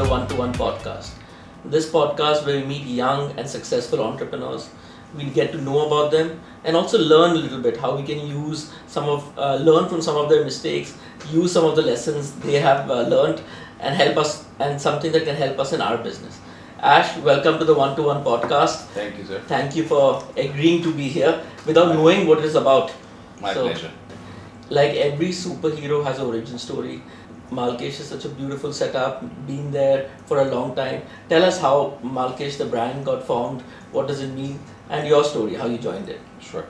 the One-to-One podcast. This podcast where we meet young and successful entrepreneurs. We get to know about them and also learn a little bit how we can use learn from some of their mistakes, use some of the lessons they have learned and help us and something that can help us in our business. Ash, welcome to the One-to-One podcast. Thank you, sir. Thank you for agreeing to be here without knowing what it is about. My pleasure. Like every superhero has an origin story. Malkish is such a beautiful setup, been there for a long time. Tell us how Malkish, the brand, got formed, what does it mean, and your story, how you joined it. Sure.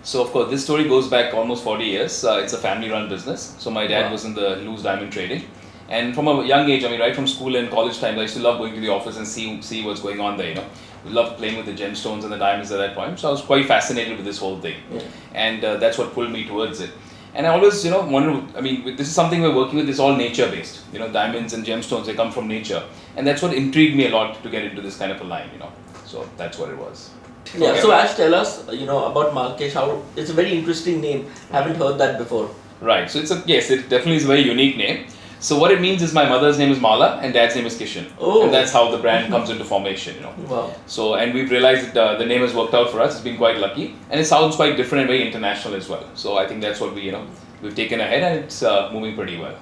So, of course, this story goes back almost 40 years. It's a family-run business. So, my dad was in the loose diamond trading. And from a young age, right from school and college times, I used to love going to the office and see what's going on there, We loved playing with the gemstones and the diamonds at that point. So, I was quite fascinated with this whole thing. Yeah. And that's what pulled me towards it. And I always, wanted this is something we're working with, it's all nature-based. Diamonds and gemstones, they come from nature. And that's what intrigued me a lot to get into this kind of a line, So that's what it was. Yeah, okay. So Ash, tell us, about Malkish, how it's a very interesting name. Haven't heard that before. Right, so it definitely is a very unique name. So what it means is my mother's name is Mala and dad's name is Kishin. Oh. And that's how the brand comes into formation, Wow. So, and we've realized that the name has worked out for us. It's been quite lucky. And it sounds quite different and very international as well. So I think that's what we've taken ahead and it's moving pretty well.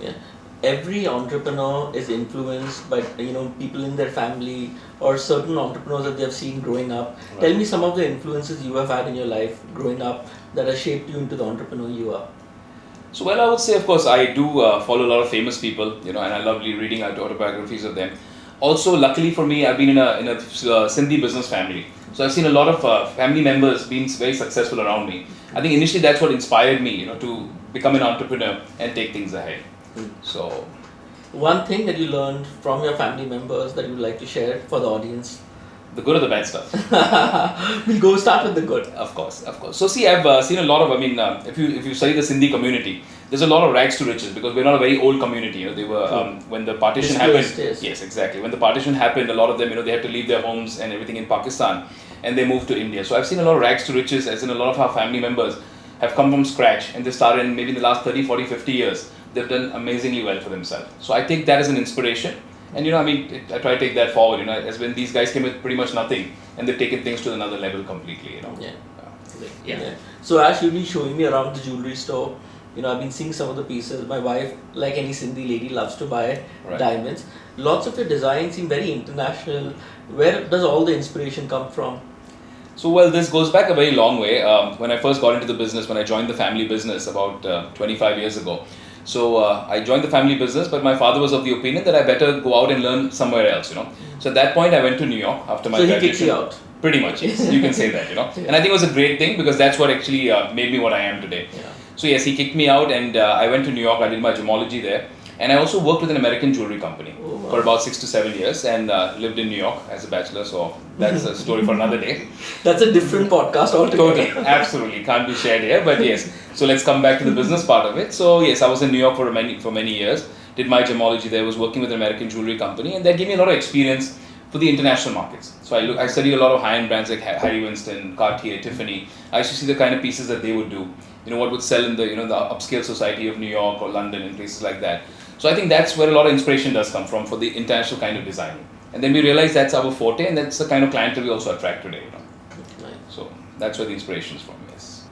Yeah. Every entrepreneur is influenced by, people in their family or certain entrepreneurs that they have seen growing up. Right. Tell me some of the influences you have had in your life growing up that have shaped you into the entrepreneur you are. So, I would say, of course, I do follow a lot of famous people, and I love reading autobiographies of them. Also, luckily for me, I've been in a Sindhi business family. So, I've seen a lot of family members being very successful around me. I think initially that's what inspired me, to become an entrepreneur and take things ahead. So, one thing that you learned from your family members that you'd like to share for the audience? The good or the bad stuff? We'll start with the good. Of course. So see, I've seen a lot of, if you study the Sindhi community, there's a lot of rags to riches because we're not a very old community. They were, when the partition happened. Yes, exactly. When the partition happened, a lot of them, they had to leave their homes and everything in Pakistan and they moved to India. So I've seen a lot of rags to riches, as in a lot of our family members have come from scratch and they started in maybe in the last 30, 40, 50 years. They've done amazingly well for themselves. So I take that as an inspiration. And I try to take that forward, as when these guys came with pretty much nothing and they've taken things to another level completely, Yeah. So Ash, you've been showing me around the jewelry store. I've been seeing some of the pieces. My wife, like any Sindhi lady, loves to buy diamonds. Lots of your designs seem very international. Where does all the inspiration come from? So, this goes back a very long way. When I first got into the business, when I joined the family business about 25 years ago. So I joined the family business, but my father was of the opinion that I better go out and learn somewhere else, So at that point, I went to New York after my graduation. So he kicked you out? Pretty much, yes. You can say that, Yeah. And I think it was a great thing because that's what actually made me what I am today. Yeah. So yes, he kicked me out and I went to New York. I did my gemology there. And I also worked with an American jewelry company for about 6 to 7 years and lived in New York as a bachelor. So that's a story for another day. That's a different podcast altogether. Totally, absolutely. Can't be shared here, but yes. So let's come back to the business part of it. So yes, I was in New York for many years. Did my gemology there, was working with an American jewelry company and that gave me a lot of experience for the international markets. So I studied a lot of high-end brands like Harry Winston, Cartier, Tiffany. I used to see the kind of pieces that they would do. What would sell in the the upscale society of New York or London and places like that. So I think that's where a lot of inspiration does come from for the international kind of designing. And then we realized that's our forte and that's the kind of clientele we also attract today. Right. So that's where the inspiration is from, yes.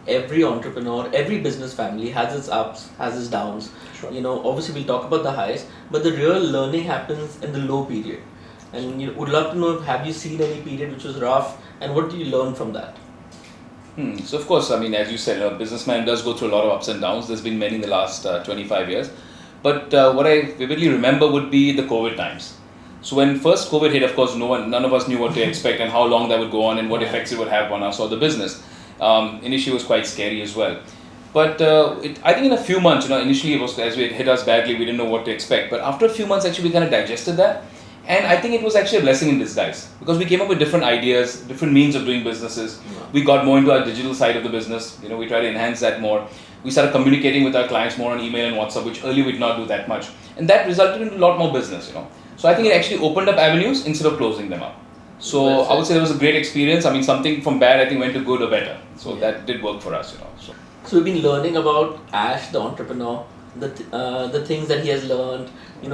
Every entrepreneur, every business family has its ups, has its downs. Sure. Obviously we'll talk about the highs, but the real learning happens in the low period. And would love to know, have you seen any period which was rough and what did you learn from that? So of course, as you said, a businessman does go through a lot of ups and downs. There's been many in the last 25 years. But what I vividly remember would be the COVID times. So when first COVID hit, of course, none of us knew what to expect and how long that would go on and what effects it would have on us or the business. Initially, it was quite scary as well. But I think in a few months, initially it was as it hit us badly, we didn't know what to expect. But after a few months, actually, we kind of digested that. And I think it was actually a blessing in disguise because we came up with different ideas, different means of doing businesses. We got more into our digital side of the business. We try to enhance that more. We started communicating with our clients more on email and WhatsApp, which earlier we did not do that much. And that resulted in a lot more business, So I think it actually opened up avenues instead of closing them up. So I would say it was a great experience. Something from bad, I think, went to good or better. So that did work for us, So we've been learning about Ash, the entrepreneur. the things that he has learned,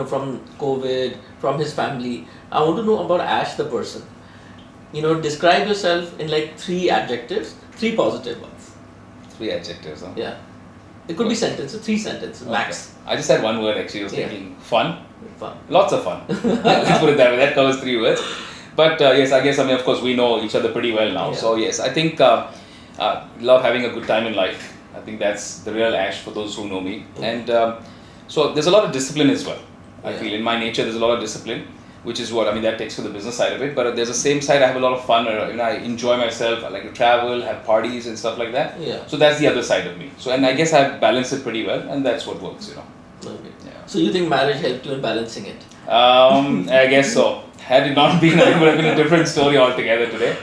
from COVID, from his family. I want to know about Ash the person. Describe yourself in like 3 adjectives, 3 positive ones. 3 adjectives, huh? Yeah. It could be sentences, 3 sentences, max. I just had one word actually. I was thinking fun. Fun. Lots of fun. Let's put it that way. That covers 3 words. But yes, I guess, of course, we know each other pretty well now. Yeah. So yes, I think love having a good time in life. I think that's the real Ash for those who know me. And so there's a lot of discipline as well. I feel in my nature there's a lot of discipline, which is what that takes for the business side of it. But there's the same side. I have a lot of fun. I enjoy myself. I like to travel, have parties and stuff like that. Yeah. So that's the other side of me. So and I guess I've balanced it pretty well, and that's what works. Okay. Yeah. So you think marriage helped you in balancing it? I guess so. Had it not been, it would have been a different story altogether today.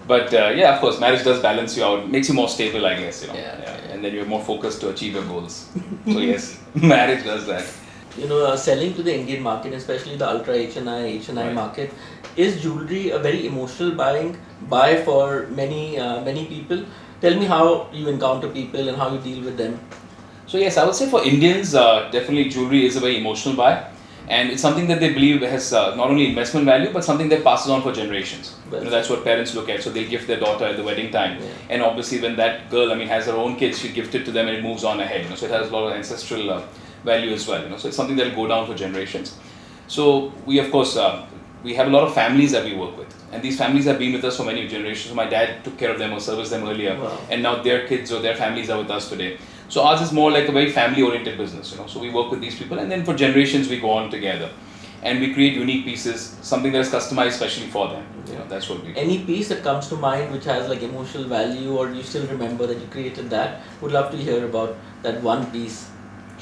But yeah, of course, marriage does balance you out, makes you more stable, I guess. And then you're more focused to achieve your goals. So yes, marriage does that. Selling to the Indian market, especially the ultra HNI Right. market, is jewelry a very emotional buy for many people? Tell me how you encounter people and how you deal with them. So yes, I would say for Indians, definitely jewelry is a very emotional buy. And it's something that they believe has not only investment value, but something that passes on for generations. That's what parents look at. So they'll gift their daughter at the wedding time. Yeah. And obviously when that girl, has her own kids, she gift it to them and it moves on ahead. So it has a lot of ancestral value as well. So it's something that will go down for generations. So we, of course, we have a lot of families that we work with. And these families have been with us for many generations. My dad took care of them or serviced them earlier. Wow. And now their kids or their families are with us today. So ours is more like a very family-oriented business, So we work with these people, and then for generations we go on together, and we create unique pieces, something that is customized especially for them. That's what we do. Any piece that comes to mind which has like emotional value, or you still remember that you created that? Would love to hear about that one piece.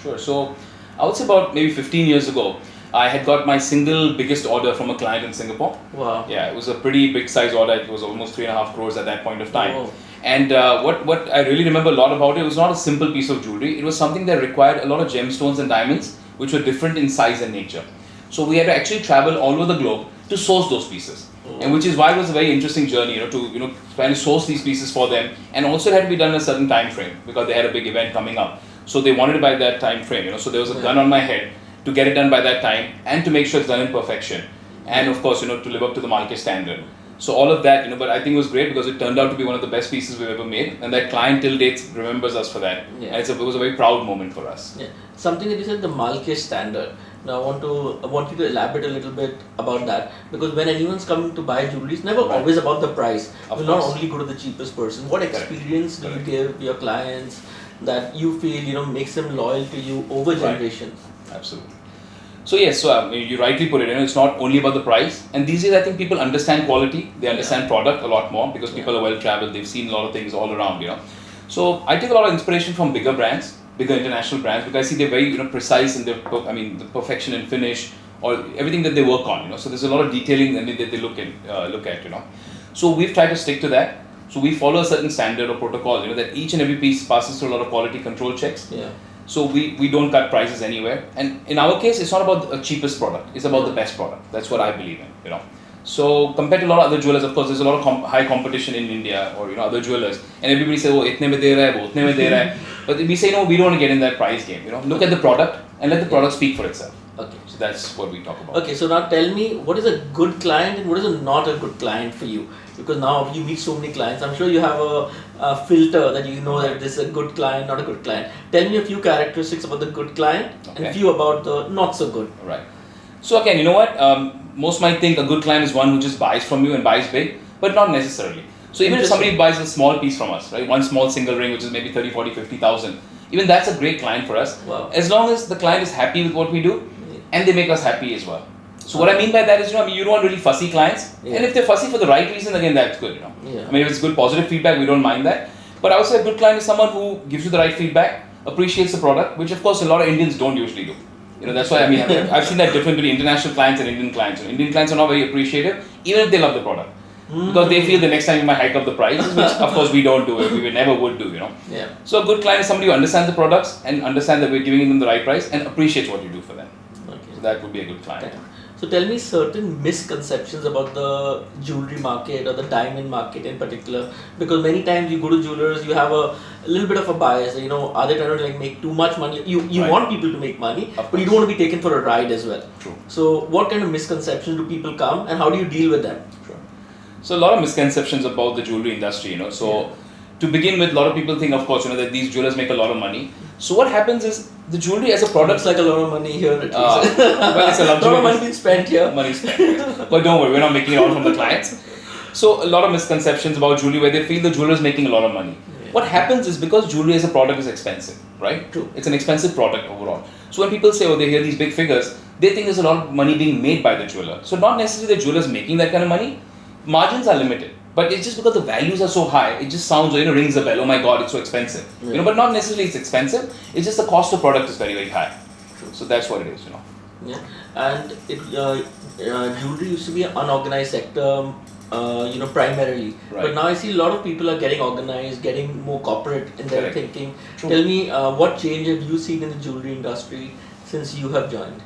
Sure. So I would say about maybe 15 years ago, I had got my single biggest order from a client in Singapore. Wow. Yeah, it was a pretty big size order. It was almost 3.5 crores at that point of time. Oh. And what I really remember a lot about it was not a simple piece of jewelry. It was something that required a lot of gemstones and diamonds, which were different in size and nature. So we had to actually travel all over the globe to source those pieces. Oh. And which is why it was a very interesting journey, to try and source these pieces for them. And also it had to be done in a certain time frame because they had a big event coming up. So they wanted it by that time frame, So there was a gun on my head to get it done by that time and to make sure it's done in perfection. And of course, to live up to the Malkish standard. So all of that, but I think it was great because it turned out to be one of the best pieces we've ever made, and that client till date remembers us for that. Yeah. And it was a very proud moment for us. Yeah. Something that you said, the Malkish standard. Now I want you to elaborate a little bit about that, because when anyone's coming to buy jewelry, it's never always about the price. Of You will not course. only go to the cheapest person. What experience do you give your clients that you feel makes them loyal to you over generations? Absolutely. So yes, you rightly put it. It's not only about the price, and these days I think people understand quality. They understand product a lot more because people are well traveled. They've seen a lot of things all around. So I take a lot of inspiration from bigger brands, bigger international brands, because I see they're very precise in their the perfection and finish or everything that they work on. So there's a lot of detailing that they look at. So we've tried to stick to that. So we follow a certain standard or protocol. That each and every piece passes through a lot of quality control checks. Yeah. So we don't cut prices anywhere, and in our case, it's not about the cheapest product; it's about the best product. That's what I believe in, So compared to a lot of other jewelers, of course, there's a lot of high competition in India or other jewelers, and everybody says, "Oh, itne mein de raha hai, wo utne mein de raha hai." But we say, no, we don't want to get in that price game. Look at the product and let the product speak for itself. Okay. So that's what we talk about. Okay, so now tell me, what is a good client and what is not a good client for you? Because now you meet so many clients, I'm sure you have a filter that that this is a good client, not a good client. Tell me a few characteristics about the good client and a few about the not so good. Right. So again, most might think a good client is one who just buys from you and buys big, but not necessarily. So even if somebody buys a small piece from us, right, one small single ring, which is maybe 30, 40, 50,000, even that's a great client for us. Wow. As long as the client is happy with what we do and they make us happy as well. So what I mean by that is, you don't want really fussy clients, and if they're fussy for the right reason, again, that's good, Yeah. If it's good positive feedback, we don't mind that. But I would say a good client is someone who gives you the right feedback, appreciates the product, which of course a lot of Indians don't usually do. That's why I've seen that difference between international clients and Indian clients. Indian clients are not very appreciative, even if they love the product. Because they feel the next time you might hike up the prices, which of course we don't do it, we never would do, Yeah. So a good client is somebody who understands the products and understands that we're giving them the right price and appreciates what you do for them. Okay. So that would be a good client. Okay. So tell me certain misconceptions about the jewelry market or the diamond market in particular, because many times you go to jewelers, you have a little bit of a bias. You know, are they trying to like make too much money? You Right. want people to make money, Of but you course. don't want to be taken for a ride as well. True. So what kind of misconceptions do people come, and how do you deal with them? Sure. So a lot of misconceptions about the jewelry industry, you know. So to begin with, a lot of people think, of course, you know, that these jewelers make a lot of money. So what happens is the jewelry as a product, Looks like a lot of money here at least. well, it's a lot of money luxury. being spent here. Money spent. But don't worry, we're not making it all from the clients. So a lot of misconceptions about jewelry where they feel the jeweler is making a lot of money. Yeah. What happens is because jewelry as a product is expensive, right? True. It's an expensive product overall. So when people say, oh, they hear these big figures, they think there's a lot of money being made by the jeweler. So not necessarily the jeweler is making that kind of money. Margins are limited. But it's just because the values are so high, it just sounds, you know, rings a bell. Oh my God, it's so expensive. Yeah. You know, but not necessarily it's expensive. It's just the cost of product is very, very high. True. So that's what it is, you know. Yeah, and jewelry used to be an unorganized sector, primarily. Right. But now I see a lot of people are getting organized, getting more corporate in their Correct. thinking. True. Tell me, what change have you seen in the jewelry industry since you have joined?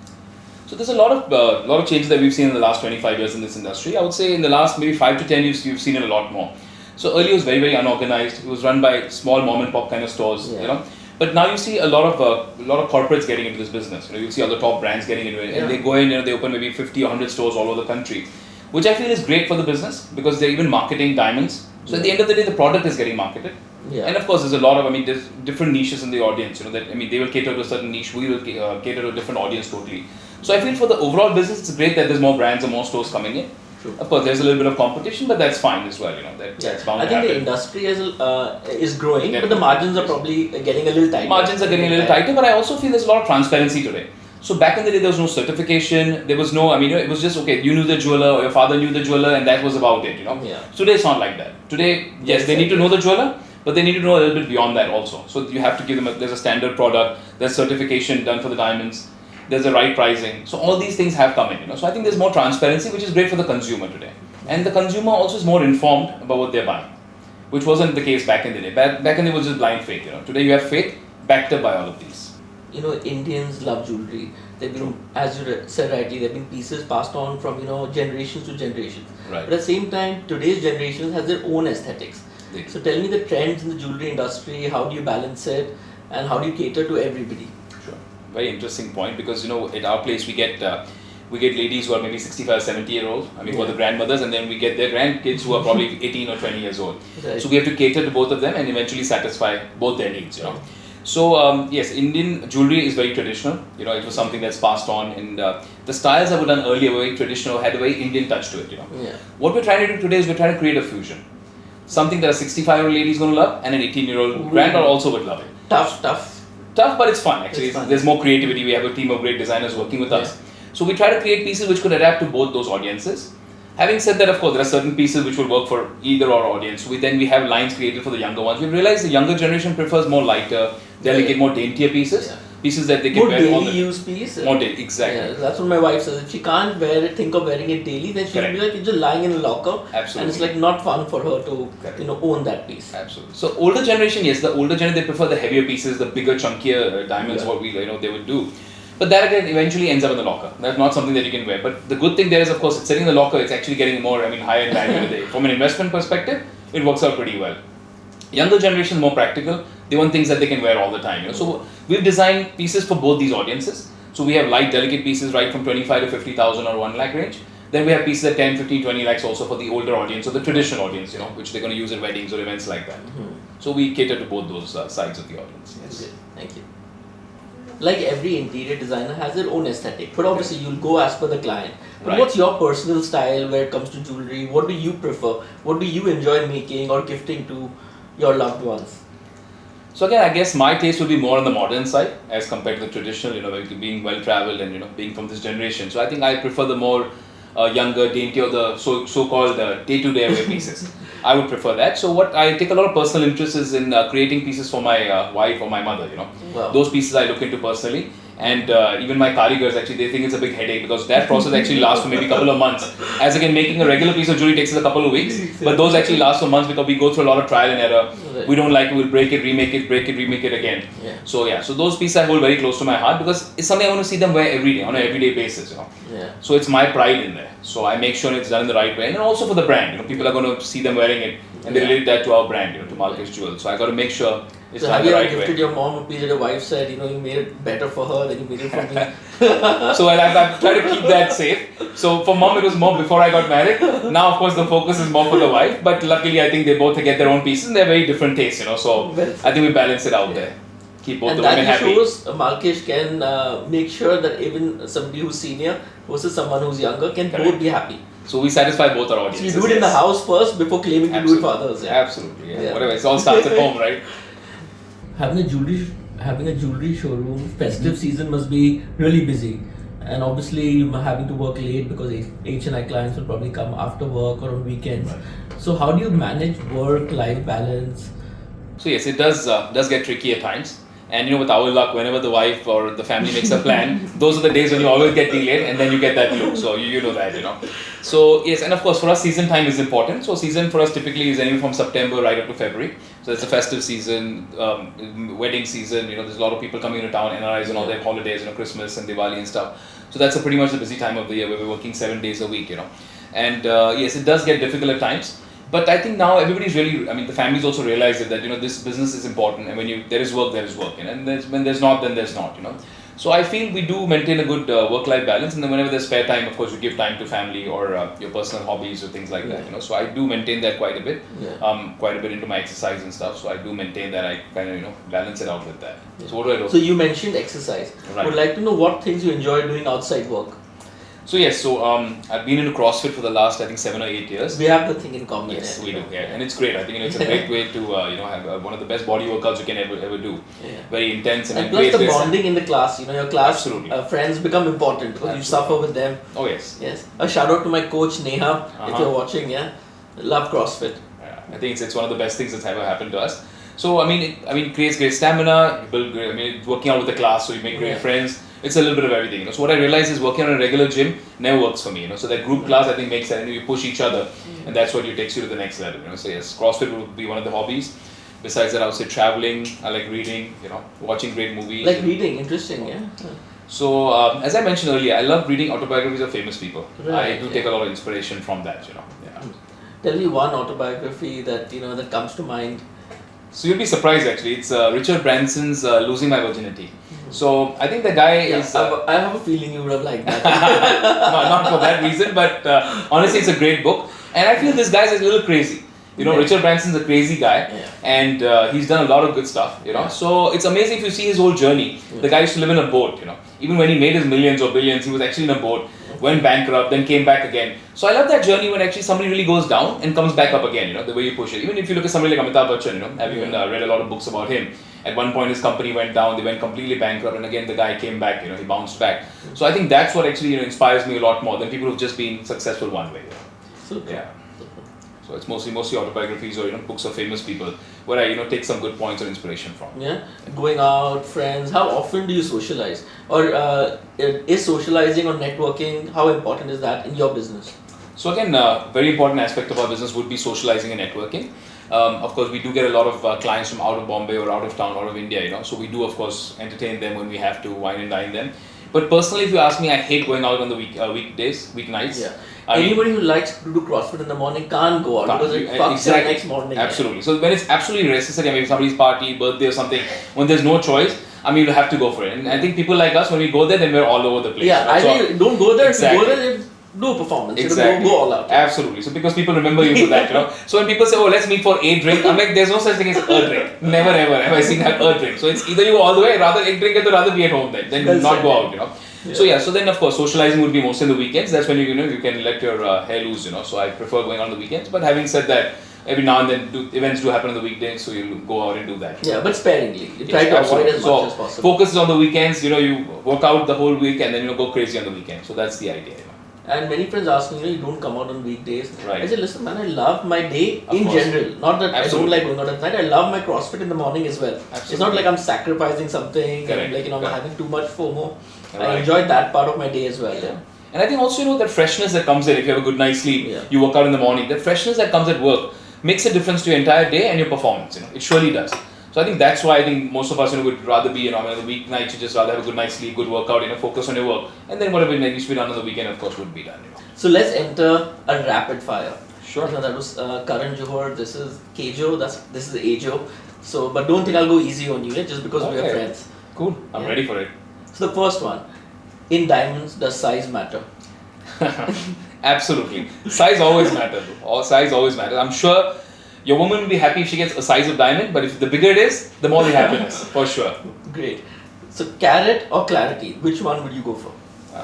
So there's a lot of changes that we've seen in the last 25 years in this industry. I would say in the last maybe 5 to 10 years, you've seen it a lot more. So earlier it was very, very unorganized. It was run by small mom and pop kind of stores, Yeah. you know. But now you see a lot of corporates getting into this business. You know, you see other top brands getting into it, Yeah. and they go in, you know, they open maybe 50 or 100 stores all over the country, which I feel is great for the business because they're even marketing diamonds. So at the end of the day, the product is getting marketed. Yeah. And of course, there's a lot of, there's different niches in the audience, you know, that, they will cater to a certain niche, we will cater to a different audience totally. So I feel for the overall business, it's great that there's more brands and more stores coming in. True. Of course, there's a little bit of competition, but that's fine as well, you know, that's bound I to think the happen. industry is growing, but the Definitely. margins are probably getting a little tighter. Margins are getting a little tighter, but I also feel there's a lot of transparency today. So back in the day, there was no certification, there was no, it was just, okay, you knew the jeweler or your father knew the jeweler and that was about it, you know. Yeah. Today it's not like that. Today, yes, they need to know the jeweler, but they need to know a little bit beyond that also. So you have to give them, there's a standard product, there's certification done for the diamonds, there's the right pricing. So all these things have come in, you know. So I think there's more transparency, which is great for the consumer today. And the consumer also is more informed about what they're buying, which wasn't the case back in the day. Back in the day, it was just blind faith, you know. Today you have faith backed up by all of these. You know, Indians love jewelry. They've been, as you said rightly, they've been pieces passed on from, generations to generations. Right. But at the same time, today's generation has their own aesthetics. They do. So tell me the trends in the jewelry industry, how do you balance it, and how do you cater to everybody? Sure. Very interesting point because, at our place we get ladies who are maybe 65, 70-year-old, who are the grandmothers, and then we get their grandkids who are probably 18 or 20 years old. Right. So we have to cater to both of them and eventually satisfy both their needs, you know. So yes, Indian jewelry is very traditional. You know, it was something that's passed on, and the styles that were done earlier were very traditional, had a very Indian touch to it. You know, Yeah. what we're trying to do today is we're trying to create a fusion, something that a 65-year-old lady is going to love, and an 18-year-old granddaughter also would love it. Tough. Tough, but it's fun actually. It's fun. There's more creativity. We have a team of great designers working with us. So we try to create pieces which could adapt to both those audiences. Having said that, of course, there are certain pieces which will work for either our audience. We have lines created for the younger ones. We realize the younger generation prefers more lighter, delicate, more daintier pieces. Yeah. Pieces that they can More wear all daily the use piece. more daily, exactly. Yeah, that's what my wife says. If she can't wear it, think of wearing it daily, then she'll Correct. be like, it's just lying in a locker. Absolutely. And it's like not fun for her to, own that piece. Absolutely. So older generation, yes, the older generation they prefer the heavier pieces, the bigger, chunkier diamonds. Yeah. What they would do. But that again eventually ends up in the locker. That's not something that you can wear. But the good thing there is, of course, it's sitting in the locker. It's actually getting more, higher in value today. From an investment perspective, it works out pretty well. Younger generation is more practical. They want things that they can wear all the time. You know? So we've designed pieces for both these audiences. So we have light, delicate pieces right from 25 to 50,000 or 1 lakh range. Then we have pieces at 10, 15, 20 lakhs also for the older audience or the traditional audience, which they're going to use at weddings or events like that. So we cater to both those sides of the audience. Yes. Okay, thank you. Like every interior designer has their own aesthetic, but obviously you'll go as per the client. But Right. what's your personal style when it comes to jewelry? What do you prefer? What do you enjoy making or gifting to your loved ones? So again, I guess my taste will be more on the modern side as compared to the traditional, being well traveled and being from this generation. So I think I prefer the more younger, dainty, or the so-called day-to-day wear pieces. I would prefer that. So what I take a lot of personal interest is in creating pieces for my wife or my mother. Wow. Those pieces I look into personally, And even my karigars, actually, they think it's a big headache because that process actually lasts for maybe a couple of months. As again, making a regular piece of jewelry takes us a couple of weeks, but those actually last for months because we go through a lot of trial and error. Right. We don't like it, we'll break it, remake it, break it, remake it again. Yeah. So those pieces I hold very close to my heart because it's something I want to see them wear every day, on an everyday basis, Yeah. So it's my pride in there. So I make sure it's done in the right way, and also for the brand, people are going to see them wearing it, and they relate that to our brand, to Malkish Jewels. So I got to make sure it's So done have the you right ever gifted way. your mom a piece that your wife said, you made it better for her than you made it for me? So I've tried to keep that safe. So for mom, it was more before I got married. Now, of course, the focus is more for the wife. But luckily, I think they both get their own pieces, and they're very different tastes, So I think we balance it out there. Keep both and the women that happy. shows Malkish can make sure that even somebody who's senior versus someone who's younger can both be happy. So we satisfy both our So audiences. you do it in the house first before claiming to do it for others. Yeah. Absolutely. Yeah. Whatever. It all starts at home, right? Having a jewelry showroom, festive season must be really busy. And obviously, you're having to work late because H&I clients will probably come after work or on weekends. Right. So how do you manage work-life balance? So yes, it does get tricky at times. And with our luck, whenever the wife or the family makes a plan, those are the days when you always get delayed, and then you get that look. So you know that, So yes, and of course for us, season time is important. So season for us typically is anywhere from September right up to February. So it's a festive season, wedding season. There's a lot of people coming into town, NRIs and all their holidays, Christmas and Diwali and stuff. So that's pretty much the busy time of the year where we're working 7 days a week, And yes, it does get difficult at times. But I think now everybody's really, the families also realize that this business is important, and when there is work, there is work, and when there's not, then there's not, So I feel we do maintain a good work-life balance, and then whenever there's spare time, of course, you give time to family or your personal hobbies or things like that, So I do maintain that quite a bit, quite a bit into my exercise and stuff. So I do maintain that. I kind of balance it out with that. Yeah. So what do I do? So you mentioned exercise. Right. Would like to know what things you enjoy doing outside work. So yes, I've been into CrossFit for the last 7 or 8 years. We have the thing in common. Yes, we do. Yeah, and it's great. I think it's a great way to have one of the best body workouts you can ever do. Yeah. Very intense And plus the bonding in the class. Your class friends become important because you suffer with them. Oh yes. Yes. A shout out to my coach Neha if you're watching. Yeah, love CrossFit. Yeah, I think it's one of the best things that's ever happened to us. So it creates great stamina. You build great, working out with the class, so you make great friends. It's a little bit of everything. So what I realized is working on a regular gym never works for me. So that group class I think makes sense. You push each other, and that's what takes you to the next level. So yes, CrossFit would be one of the hobbies. Besides that, I would say traveling. I like reading. Watching great movies. Like reading, interesting. Yeah. So as I mentioned earlier, I love reading autobiographies of famous people. Right, I do take a lot of inspiration from that. Yeah. Tell me one autobiography that that comes to mind. So you'll be surprised actually. It's Richard Branson's Losing My Virginity. So I think the guy is. I have a feeling you would have liked that. No, not for that reason, but honestly, it's a great book. And I feel this guy's a little crazy. Richard Branson's a crazy guy, and he's done a lot of good stuff. So it's amazing if you see his whole journey. The guy used to live in a boat. Even when he made his millions or billions, he was actually in a boat. Went bankrupt, then came back again. So I love that journey when actually somebody really goes down and comes back up again, the way you push it. Even if you look at somebody like Amitabh Bachchan, I've even read a lot of books about him. At one point his company went down, they went completely bankrupt, and again the guy came back, he bounced back. So I think that's what actually inspires me a lot more than people who've just been successful one way. Super. Yeah. So it's mostly autobiographies or books of famous people where I take some good points or inspiration from. Yeah, going out, friends. How often do you socialize, or is socializing or networking? How important is that in your business? So again, very important aspect of our business would be socializing and networking. Of course, we do get a lot of clients from out of Bombay or out of town, out of India. So we do of course entertain them when we have to, wine and dine them. But personally, if you ask me, I hate going out on the weeknights. Yeah. Anybody who likes to do CrossFit in the morning can't go out because it fucks the next morning. Absolutely. So when it's absolutely necessary, maybe somebody's party, birthday or something, when there's no choice, you'll have to go for it. And I think people like us, when we go there, then we're all over the place. Yeah, I think don't go there. Exactly. If you go there, do a performance. Exactly. Go all out. Absolutely. So because people remember you for that, So when people say, oh, let's meet for a drink, I'm like, there's no such thing as a drink. Never ever have I seen that a drink. So it's either you go all the way, rather a drink, or rather be at home then not go out, Yeah. So then of course socializing would be mostly on the weekends. That's when you can let your hair loose, So I prefer going on the weekends. But having said that, every now and then events do happen on the weekdays, so you'll go out and do that. Yeah, but sparingly. You try to avoid as much as possible. Focus is on the weekends. You work out the whole week and then go crazy on the weekend. So that's the idea. And many friends ask me, you don't come out on weekdays. Right. I say, listen, man, I love my day Of in course. general. Not that Absolutely. I don't like going out at night. I love my CrossFit in the morning as well. Absolutely. It's not like I'm sacrificing something. Correct. And like, I'm Correct. having too much FOMO. Right. I enjoy that part of my day as well. Yeah. And I think also, that freshness that comes in if you have a good night's sleep, you work out in the morning, that freshness that comes at work makes a difference to your entire day and your performance, It surely does. So I think that's why I think most of us, would rather be, on the weeknight, you just rather have a good night's sleep, good workout, focus on your work. And then whatever needs to be done on the weekend, of course, would be done, So let's enter a rapid fire. Sure. That was Karan Johar, this is Kejo, this is Ajo. So, but don't think I'll go easy on you, just because we are friends. Cool, I'm ready for it. So the first one, in diamonds, does size matter? Absolutely. Size always matters. Size always matters. I'm sure your woman will be happy if she gets a size of diamond, but if the bigger it is, the more the happiness, for sure. Great. So carrot or clarity, which one would you go for?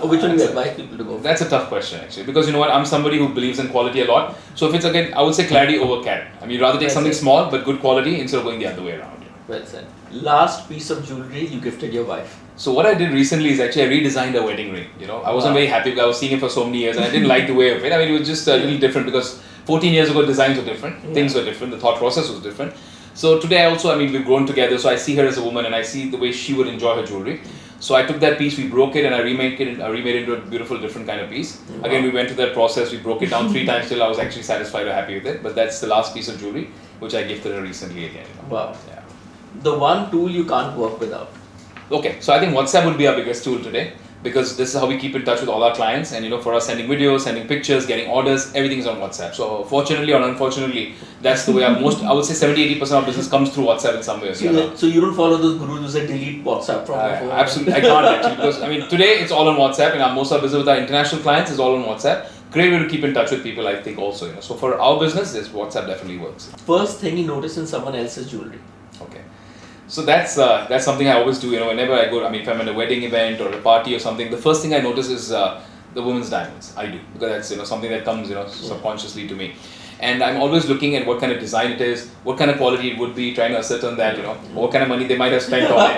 Or which one would you advise people to go for? That's a tough question actually, because you know what, I'm somebody who believes in quality a lot. So if it's again, I would say clarity over carrot. I mean, rather take something small but good quality instead of going the other way around. Well said. Last piece of jewelry you gifted your wife. So what I did recently is actually I redesigned a wedding ring. I wasn't very happy because I was seeing it for so many years and I didn't like the way of it. I mean, it was just a little different because 14 years ago designs were different, things were different, the thought process was different. So today we've grown together, so I see her as a woman and I see the way she would enjoy her jewelry. So I took that piece, we broke it and I remade it into a beautiful different kind of piece. Wow. Again, we went through that process, we broke it down 3 times till I was actually satisfied or happy with it. But that's the last piece of jewelry which I gifted her recently again. Wow. Yeah. The one tool you can't work without. Okay, so I think WhatsApp would be our biggest tool today because this is how we keep in touch with all our clients and for us sending videos, sending pictures, getting orders, everything is on WhatsApp. So fortunately or unfortunately, that's the way I would say 70-80% of business comes through WhatsApp in some way. So you don't follow those gurus who say delete WhatsApp from your phone? Absolutely, I can't actually because today it's all on WhatsApp and most of our business with our international clients is all on WhatsApp. Great way to keep in touch with people, I think also. So for our business, this WhatsApp definitely works. First thing you notice in someone else's jewelry. Okay. So that's something I always do. Whenever I go, if I'm at a wedding event or a party or something, the first thing I notice is the woman's diamonds. I do because that's something that comes subconsciously to me, and I'm always looking at what kind of design it is, what kind of quality it would be, trying to ascertain that what kind of money they might have spent on it,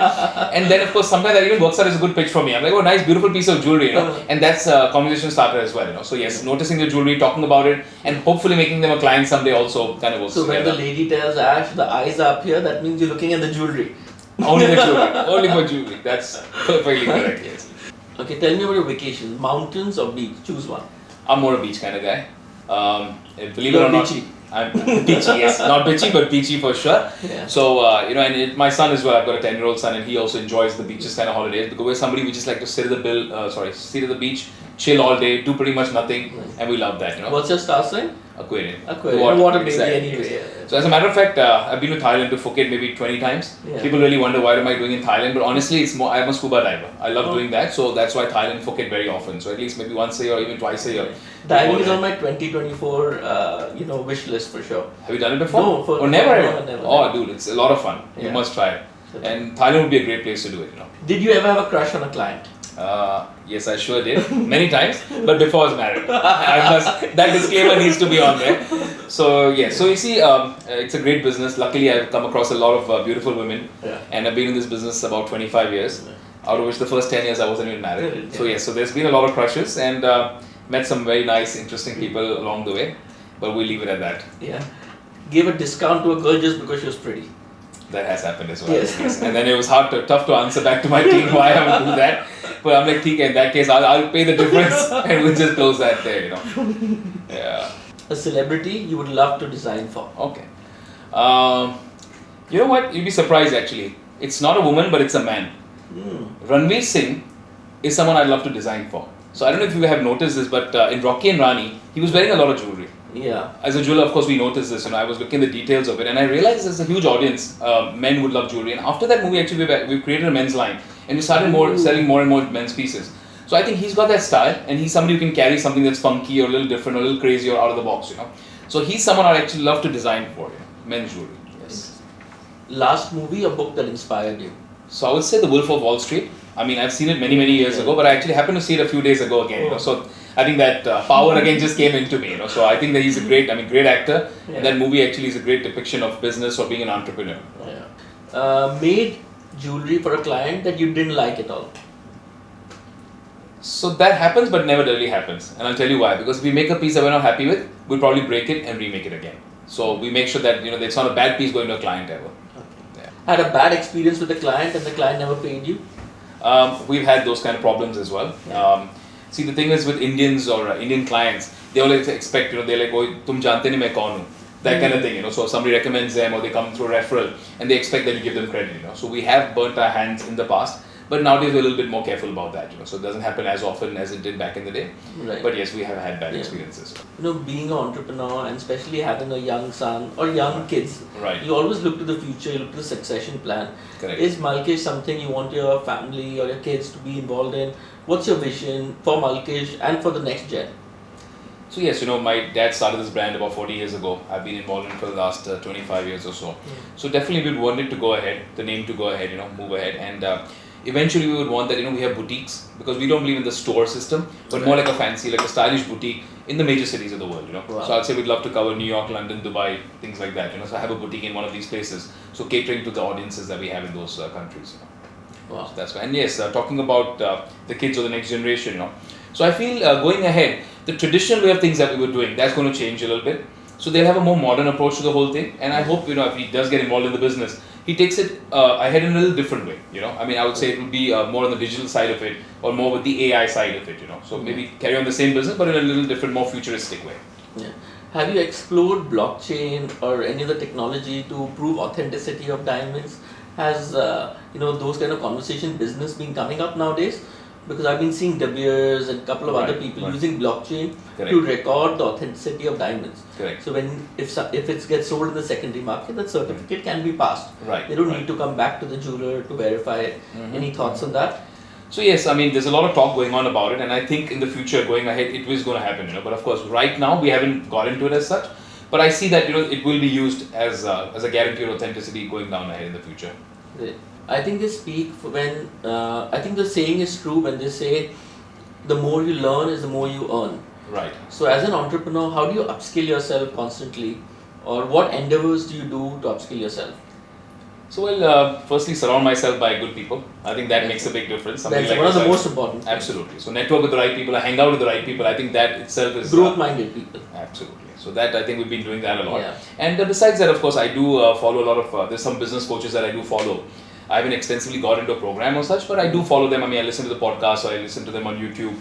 and then of course sometimes that even works out as a good pitch for me. I'm like, oh, nice, beautiful piece of jewelry, and that's a conversation starter as well. So yes, noticing the jewelry, talking about it, and hopefully making them a client someday also kind of works. So when the lady tells Ash the eyes are up here, that means you're looking at the jewelry. Only the jewelry. Only for jewelry. That's perfectly correct, yes. Okay, tell me about your vacations. Mountains or beach? Choose one. I'm more a beach kind of guy. Believe it or not, I'm beachy, yes. Not bitchy, but beachy for sure. Yeah. So, my son as well, I've got a 10-year-old son and he also enjoys the beaches kind of holidays because we're somebody we just like to sit at the beach, chill all day, do pretty much nothing, and we love that, What's your star sign? Aquarium. Water baby exactly. Anyway. Yes. So as a matter of fact, I've been to Thailand, to Phuket maybe 20 times. Yeah. People really wonder what am I doing in Thailand, but honestly it's more, I'm a scuba diver. I love doing that, so that's why Thailand, Phuket very often. So at least maybe once a year or even twice a year. Diving is on my 2024 wish list for sure. Have you done it before? No, never. Oh dude, it's a lot of fun. Yeah. You must try it. And Thailand would be a great place to do it. Did you ever have a crush on a client? Yes, I sure did. Many times, but before I was married. That disclaimer needs to be on there. So, yeah. So, you see, it's a great business. Luckily, I've come across a lot of beautiful women. Yeah. And I've been in this business about 25 years. Yeah. Out of which the first 10 years I wasn't even married. Yeah. So, yes. So, there's been a lot of crushes and met some very nice, interesting people along the way. But we'll leave it at that. Yeah. Gave a discount to a girl just because she was pretty. That has happened as well. Yes. And then it was tough to answer back to my team why I would do that. But I'm like, in that case, I'll pay the difference and we'll just close that there, Yeah. A celebrity you would love to design for? Okay. You know what? You'd be surprised actually. It's not a woman, but it's a man. Ranveer Singh is someone I'd love to design for. So I don't know if you have noticed this, but in Rocky and Rani, he was wearing a lot of jewelry. Yeah. As a jeweler, of course, we noticed this. I was looking at the details of it, and I realized there's a huge audience. Men would love jewelry, and after that movie, actually, we created a men's line, and we started selling more and more men's pieces. So I think he's got that style, and he's somebody who can carry something that's funky or a little different, or a little crazy, or out of the box. So he's someone I'd actually love to design for. Men's jewelry. Yes. Last movie or book that inspired you? So I would say The Wolf of Wall Street. I mean, I've seen it many years ago, but I actually happened to see it a few days ago again. So I think that power again just came into me. So I think that he's a great actor, and that movie actually is a great depiction of business or being an entrepreneur. Yeah. Made jewelry for a client that you didn't like at all. So that happens, but never really happens. And I'll tell you why. Because if we make a piece that we're not happy with, we'll probably break it and remake it again. So we make sure that it's not a bad piece going to a client ever. Okay. Yeah. Had a bad experience with the client and the client never paid you? We've had those kind of problems as well. Yeah. See, the thing is with Indians or Indian clients, they always expect, they're like, oh, tum jante nahi main kaun hu. That kind of thing, So somebody recommends them or they come through a referral and they expect that you give them credit, So we have burnt our hands in the past. But nowadays we're a little bit more careful about that, So it doesn't happen as often as it did back in the day. Right. But yes, we have had bad experiences. Being an entrepreneur and especially having a young son or young kids, right. You always look to the future, you look to the succession plan. Correct. Is Malkish something you want your family or your kids to be involved in? What's your vision for Malkish and for the next gen? So yes, my dad started this brand about 40 years ago. I've been involved in it for the last 25 years or so. So definitely we would want it to go ahead, the name to go ahead, move ahead. And eventually we would want that, we have boutiques because we don't believe in the store system, but more like a fancy, like a stylish boutique in the major cities of the world, Wow. So I'd say we'd love to cover New York, London, Dubai, things like that, So I have a boutique in one of these places. So catering to the audiences that we have in those countries, Wow. So that's why. And yes, talking about the kids or the next generation, So I feel going ahead, the traditional way of things that we were doing, that's going to change a little bit. So they'll have a more modern approach to the whole thing. And I hope, if he does get involved in the business, he takes it ahead in a little different way, I would say it would be more on the digital side of it or more with the AI side of it, So maybe carry on the same business, but in a little different, more futuristic way. Yeah. Have you explored blockchain or any other technology to prove authenticity of diamonds? Has, those kind of conversation business been coming up nowadays? Because I've been seeing De Beers and a couple of other people using blockchain to record the authenticity of diamonds. Correct. So if it gets sold in the secondary market, that certificate can be passed. Right. They don't need to come back to the jeweler to verify it. Any thoughts on that? So yes, there's a lot of talk going on about it, and I think in the future going ahead, it is going to happen. But of course, right now we haven't got into it as such. But I see that it will be used as a guaranteed authenticity going down ahead in the future. Great. I think they speak when, I think the saying is true when they say, the more you learn is the more you earn. Right. So as an entrepreneur, how do you upskill yourself constantly? Or what endeavors do you do to upskill yourself? So firstly surround myself by good people. I think that makes a big difference. That's one of the most important. Absolutely. So network with the right people, hang out with the right people. I think that itself is... growth-minded people. Absolutely. So that I think we've been doing that a lot. Yeah. And besides that, of course, I do follow a lot of, there's some business coaches that I do follow. I haven't extensively got into a program or such, but I do follow them. I listen to the podcast or I listen to them on YouTube.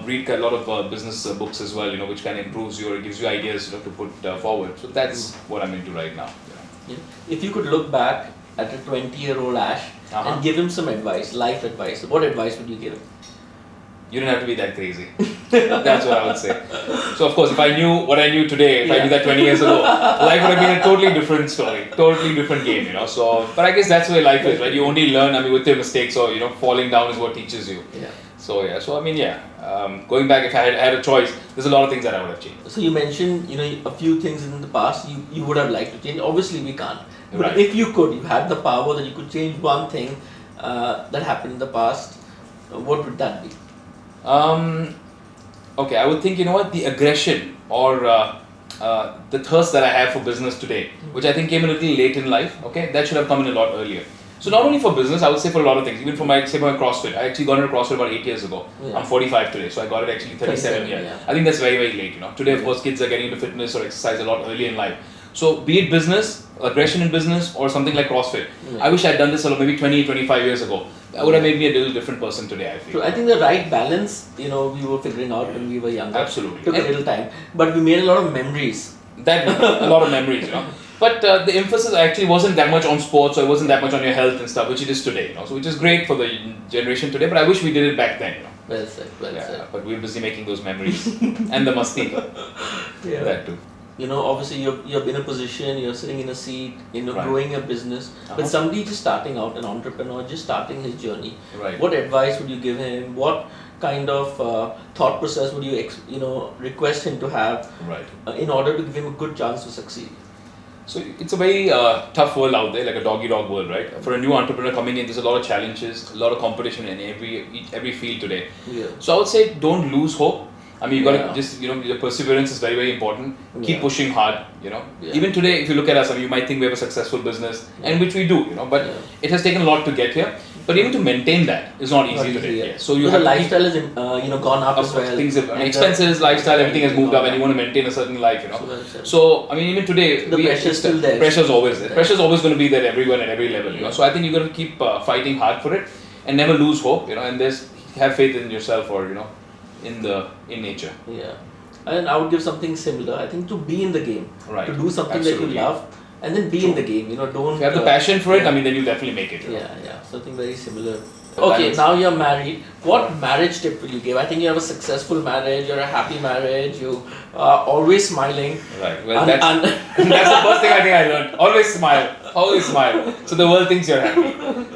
Read a lot of business books as well, which kind of improves you or gives you ideas to put forward. So that's what I'm into right now. Yeah. If you could look back at a 20-year-old Ash and give him some advice, life advice, what advice would you give him? You don't have to be that crazy. That's what I would say. So of course, if I knew what I knew today, if I knew that 20 years ago, life would have been a totally different story, totally different game, So, but I guess that's the way life is, right? You only learn, with your mistakes or, falling down is what teaches you. Yeah. So yeah, going back, if I had a choice, there's a lot of things that I would have changed. So you mentioned, a few things in the past you would have liked to change. Obviously we can't. But Right. if you could, you had the power that you could change one thing that happened in the past, what would that be? Okay, I would think, the aggression or the thirst that I have for business today, which I think came a little late in life, okay, that should have come in a lot earlier. So not only for business, I would say for a lot of things, even for my CrossFit. I actually got into CrossFit about 8 years ago. Yeah. I'm 45 today, so I got it actually 37 years. Yeah. I think that's very, very late, Today, of course, kids are getting into fitness or exercise a lot early in life. So be it business, aggression in business, or something like CrossFit. Yeah. I wish I'd done this maybe 20, 25 years ago. That would have made me a little different person today, I feel. So I think the right balance, we were figuring out when we were younger. Absolutely. Took a little time. But we made a lot of memories. That a lot of memories, But the emphasis actually wasn't that much on sports, or it wasn't that much on your health and stuff, which it is today, So which is great for the generation today, but I wish we did it back then, Well said, well said. But we're busy making those memories and the masti. Yeah. That too. Obviously you're in a position, you're sitting in a seat, Right. growing a business. But somebody just starting out, an entrepreneur, just starting his journey. Right. What advice would you give him? What kind of thought process would you request him to have Right. in order to give him a good chance to succeed? So it's a very tough world out there, like a dog world, right? For a new entrepreneur coming in, there's a lot of challenges, a lot of competition in every field today. Yeah. So I would say don't lose hope. You got to Yeah. just, your perseverance is very, very important. Keep Yeah. pushing hard, Yeah. Even today, if you look at us, you might think we have a successful business, and which we do, but Yeah. it has taken a lot to get here. But even to maintain that is not easy today. Yeah. Yeah. So you the have to lifestyle is gone up of as course, well. things have, And expenses, lifestyle, everything has moved up, and you want to maintain a certain life, So well said. So I mean, even today, The pressure is still there. Pressure is always there. Pressure is always going to be there, everyone at every level, So I think you got to keep fighting hard for it, and never lose hope, and have faith in yourself or in nature. Yeah, and I would give something similar. I think to be in the game, Right. to do something Absolutely. that you love, and then be in the game. Don't. If you have the passion for it, yeah. I mean, then you definitely make it. Yeah, something very similar. Balance. Okay, now you're married. What marriage tip will you give? I think you have a successful marriage. You're a happy marriage. You are always smiling. Right. Well, that's the first thing I think I learned. Always smile. Always smile. So the world thinks you're happy.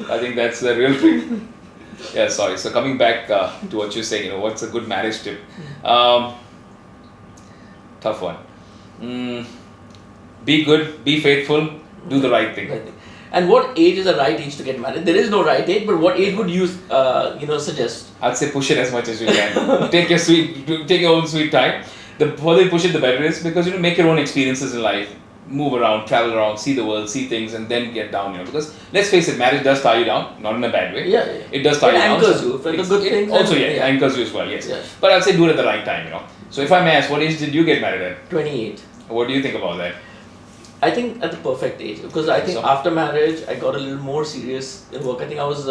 I think that's the real trick. Yeah. Sorry. So coming back to what you're saying, what's a good marriage tip? Tough one. Be good. Be faithful. Do the right thing. Right. And what age is the right age to get married? There is no right age, but what age would you suggest? I'd say push it as much as you can. Take your own sweet time. The further you push it, the better it is, because make your own experiences in life, move around, travel around, see the world, see things, and then get down. Because let's face it, marriage does tie you down, not in a bad way. Yeah. It does tie you down. Anchors you for the good things. Also, anchors you as well. Yes. Yeah. But I'd say do it at the right time. So if I may ask, what age did you get married at? 28. What do you think about that? I think at the perfect age, because I think after marriage I got a little more serious in work. I think I was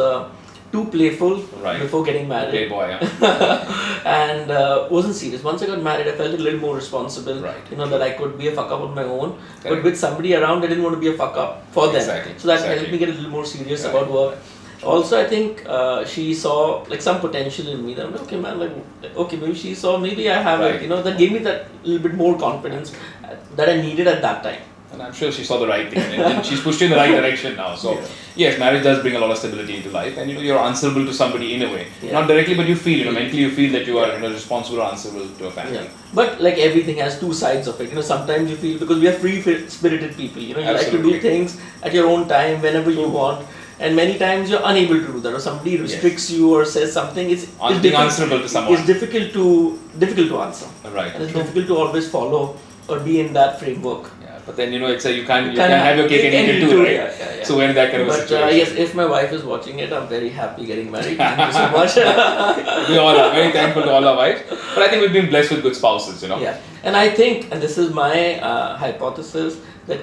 too playful before getting married. Playboy, yeah. And wasn't serious. Once I got married, I felt a little more responsible. Right. That I could be a fuck up on my own. Correct. But with somebody around, I didn't want to be a fuck up for them. Exactly. So that helped me get a little more serious about work. Also, I think she saw some potential in me. That I'm like, okay, man, okay, maybe she saw, maybe I have it. That gave me that little bit more confidence that I needed at that time. And I'm sure she saw the right thing, and she's pushed you in the right direction now. So, yes, marriage does bring a lot of stability into life, and you're answerable to somebody in a way. Yeah. Not directly, but you feel, mentally you feel that you are responsible or answerable to a family. Yeah. But everything has two sides of it. Sometimes you feel, because we are free-spirited people, you like to do things at your own time, whenever you want. And many times you're unable to do that, or somebody restricts you or says something. It's being answerable to someone. It's difficult to answer. Right. And it's difficult to always follow or be in that framework. But then you can't have your cake and eat it too, right? Yeah. So we're in that kind of a situation. Yes, if my wife is watching it, I'm very happy getting married. Thank you so much. We all are very thankful to all our wives. But I think we've been blessed with good spouses, Yeah, and I think, and this is my hypothesis, that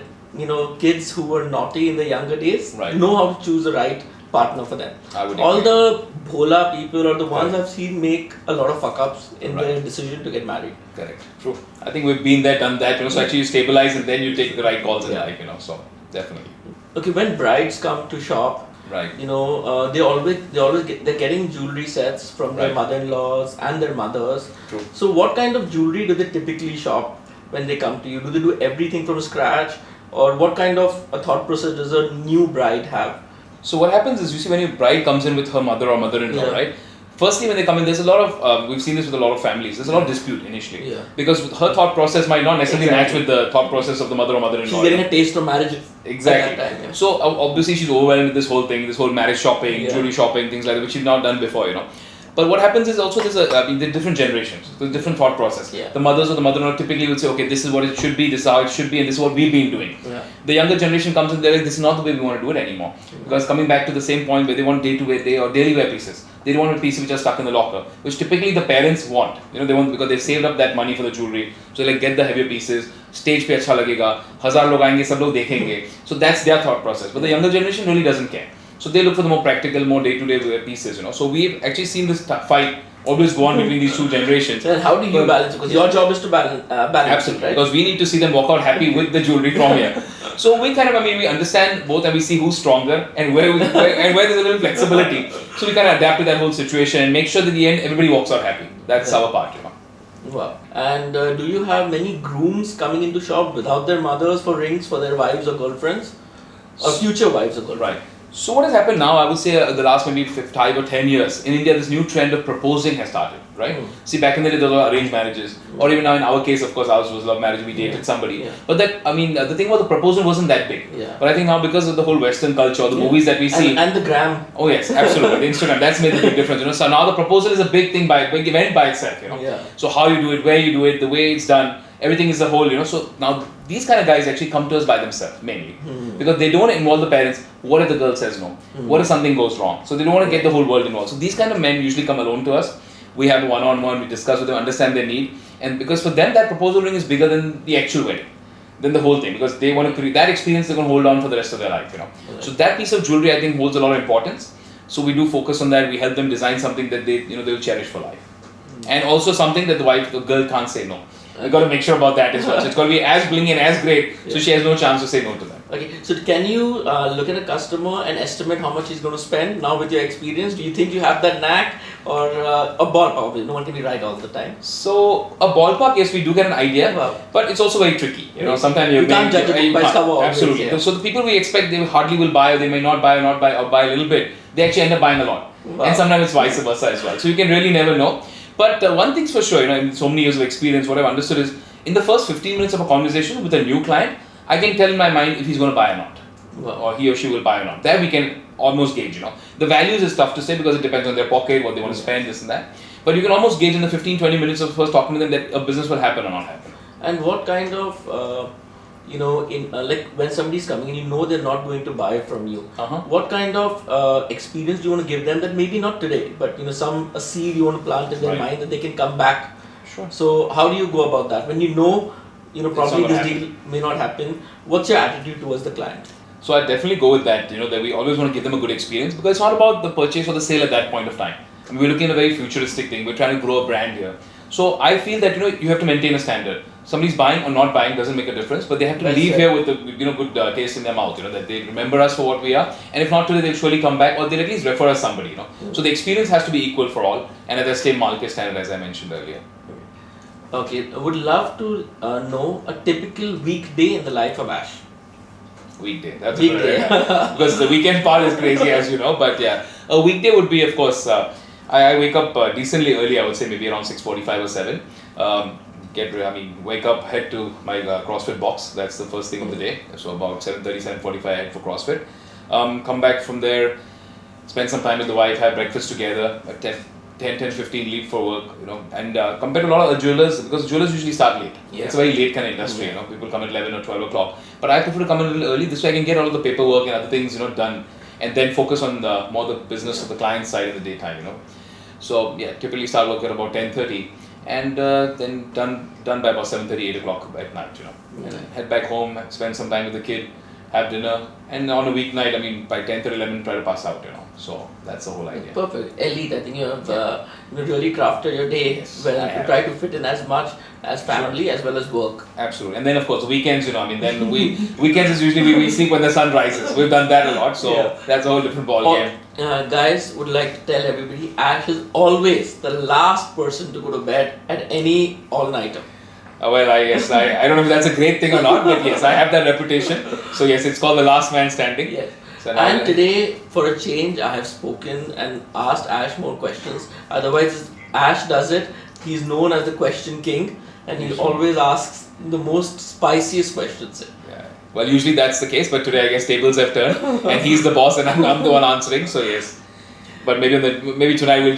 kids who were naughty in the younger days know how to choose the right partner for them. I would All agree. the bhola people or the ones I've seen make a lot of fuck ups in their decision to get married. Correct. True. I think we've been there, done that. So actually you stabilize and then you take the right calls in life. So definitely. Okay, when brides come to shop, right. they're getting jewelry sets from their mother-in-laws and their mothers. True. So what kind of jewelry do they typically shop when they come to you? Do they do everything from scratch, or what kind of a thought process does a new bride have? So what happens is, you see, when your bride comes in with her mother or mother-in-law, right? Firstly, when they come in, there's a lot of, we've seen this with a lot of families, there's a lot of dispute initially. Yeah. Because her thought process might not necessarily match with the thought process of the mother or mother-in-law. She's getting a taste of marriage. Exactly. At that time, So obviously she's overwhelmed with this whole thing, this whole marriage shopping, jewelry shopping, things like that, which she's not done before, But what happens is also there are different generations, there's different thought process. Yeah. The mothers or the mother-in-law typically will say, okay, this is what it should be, this is how it should be, and this is what we've been doing. Yeah. The younger generation comes in, they're like, this is not the way we want to do it anymore. Because coming back to the same point where they want day-to-day or daily wear pieces. They don't want pieces which are stuck in the locker, which typically the parents want. They want, because they've saved up that money for the jewelry. So get the heavier pieces, stage pe acha lagega, 1,000 log aayenge, sab log dekhenge. So that's their thought process. But the younger generation really doesn't care. So they look for the more practical, more day-to-day wear pieces, So we've actually seen this fight always go on between these two generations. And how do you balance it? Because your job is to balance absolutely, it, right? because we need to see them walk out happy with the jewelry from here. So we we understand both, and we see who's stronger and where there's a little flexibility. So we kind of adapt to that whole situation and make sure that in the end everybody walks out happy. That's our part, Wow. And do you have many grooms coming into shop without their mothers for rings for their wives or girlfriends? Or future wives or girlfriends? Right. So what has happened now, I would say the last maybe 5 or 10 years, in India this new trend of proposing has started, right? See, back in the day there were arranged marriages, or even now in our case, of course, ours was love marriage, we dated somebody. But that, the thing about the proposal wasn't that big. But I think now because of the whole Western culture, the movies that we see. And the gram. Oh yes, absolutely, the Instagram, that's made a big difference, So now the proposal is a big thing, event by itself, So how you do it, where you do it, the way it's done, everything is a whole, So now these kind of guys actually come to us by themselves mainly because they don't want to involve the parents. What if the girl says no? What if something goes wrong? So they don't want to get the whole world involved. So these kind of men usually come alone to us. We have a one-on-one, we discuss with them, understand their need, and because for them that proposal ring is bigger than the actual wedding, than the whole thing, because they want to create that experience they're going to hold on for the rest of their life, So that piece of jewelry I think holds a lot of importance. So we do focus on that. We help them design something that they'll cherish for life, and also something that the girl can't say no. We've got to make sure about that as well. So it's got to be as blingy and as great, so she has no chance to say no to them. Okay, so can you look at a customer and estimate how much he's going to spend now with your experience? Do you think you have that knack, or a ballpark? No one can be right all the time. So a ballpark, yes, we do get an idea, but it's also very tricky. Sometimes you can't judge a book by its cover. Absolutely. So the people we expect they hardly will buy, or they may not buy, or buy a little bit. They actually end up buying a lot, and sometimes it's vice versa as well. So you can really never know. But one thing's for sure, in so many years of experience, what I've understood is in the first 15 minutes of a conversation with a new client, I can tell in my mind if he's going to buy or not, or he or she will buy or not. That we can almost gauge. The values is tough to say because it depends on their pocket, what they want to spend, this and that. But you can almost gauge in the 15-20 minutes of first talking to them that a business will happen or not happen. And what kind of like when somebody's coming and they're not going to buy from you, what kind of experience do you want to give them that maybe not today, but a seed you want to plant in their mind that they can come back? Sure. So how do you go about that when probably this deal may not happen? What's your attitude towards the client? So I definitely go with that, that we always want to give them a good experience because it's not about the purchase or the sale at that point of time. We're looking at a very futuristic thing. We're trying to grow a brand here. So I feel that you have to maintain a standard. Somebody's buying or not buying doesn't make a difference, but they have to leave here with a good taste in their mouth. That they remember us for what we are, and if not today, they'll surely come back, or they'll at least refer us somebody. So the experience has to be equal for all, and at the same Malkish standard as I mentioned earlier. Okay, I would love to know a typical weekday in the life of Ash. Weekday, that's weekday. Because the weekend part is crazy, as you know. But yeah, a weekday would be, of course, I wake up decently early. I would say maybe around 6:45 or 7. Wake up, head to my CrossFit box. That's the first thing of the day. So about 7:30, 7:45, I head for CrossFit. Come back from there, spend some time with the wife, have breakfast together. At 10:15, leave for work. And compared to a lot of the jewelers, because jewelers usually start late. Yeah. It's a very late kind of industry. People come at 11 or 12 o'clock. But I prefer to come in a little early. This way, I can get all of the paperwork and other things done, and then focus on more the business of the client side in the daytime. So yeah, typically start work at about 10:30. And then done by about 7:30, 8 o'clock at night, And head back home, spend some time with the kid, have dinner, and on a weeknight, by 10:30, 11, try to pass out, So that's the whole idea. Perfect. Elite. I think you have really crafted your day to try to fit in as much as family as well as work. Absolutely. And then of course the weekends, then weekends is usually we sleep when the sun rises. We've done that a lot, so that's a whole different ball game. Guys, would like to tell everybody, Ash is always the last person to go to bed at any all-nighter. Well, I guess I don't know if that's a great thing or not, but yes, I have that reputation. So yes, it's called the last man standing. Yes. So and today, for a change, I have spoken and asked Ash more questions. Otherwise, Ash does it. He's known as the question king, and he always asks the most spiciest questions. Yeah. Well, usually that's the case, but today I guess tables have turned, and he's the boss, and I'm the one answering. So yes, but maybe tonight we'll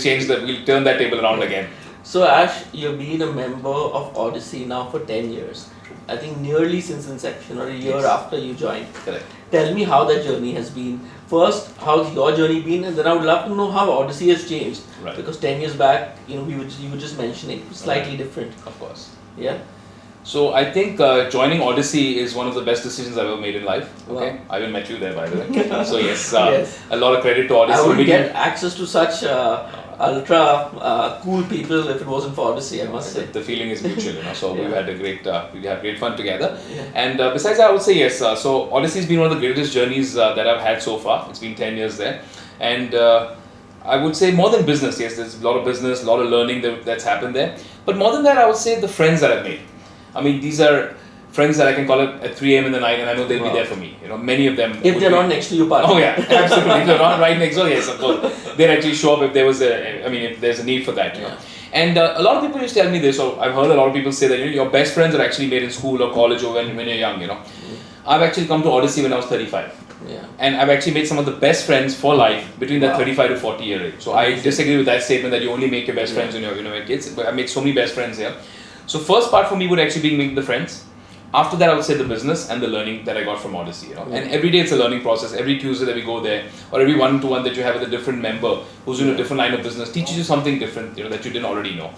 turn that table around again. So Ash, you've been a member of Odyssey now for 10 years. I think nearly since inception or a year after you joined. Correct. Tell me how that journey has been. First, how's your journey been, and then I would love to know how Odyssey has changed. Right. Because 10 years back, you were just mentioning, slightly different. Of course. Yeah. So I think joining Odyssey is one of the best decisions I've ever made in life. Okay, wow. I even met you there, by the way. So yes, a lot of credit to Odyssey. I wouldn't get access to such ultra cool people if it wasn't for Odyssey, I must say. The feeling is mutual, So we've had we had great fun together. Yeah. And besides that, I would say yes. So Odyssey has been one of the greatest journeys that I've had so far. It's been 10 years there, and I would say more than business. Yes, there's a lot of business, a lot of learning that's happened there. But more than that, I would say the friends that I've made. These are friends that I can call it at 3 a.m. in the night, and I know they'll be there for me. Many of them. If they're not next to you, partner. Oh yeah, absolutely. If they're not right next door, yes, of course. They'd actually show up if there was if there's a need for that. And a lot of people used to tell me this, or I've heard a lot of people say that your best friends are actually made in school or college or when you're young. I've actually come to Odyssey when I was 35. Yeah. And I've actually made some of the best friends for life between that 35 to 40 year age. So I disagree with that statement that you only make your best friends when you're kids. But I made so many best friends here. So first part for me would actually be making the friends. After that, I would say the business and the learning that I got from Odyssey, And every day it's a learning process. Every Tuesday that we go there, or every one-to-one that you have with a different member who's in a different line of business, teaches you something different, that you didn't already know.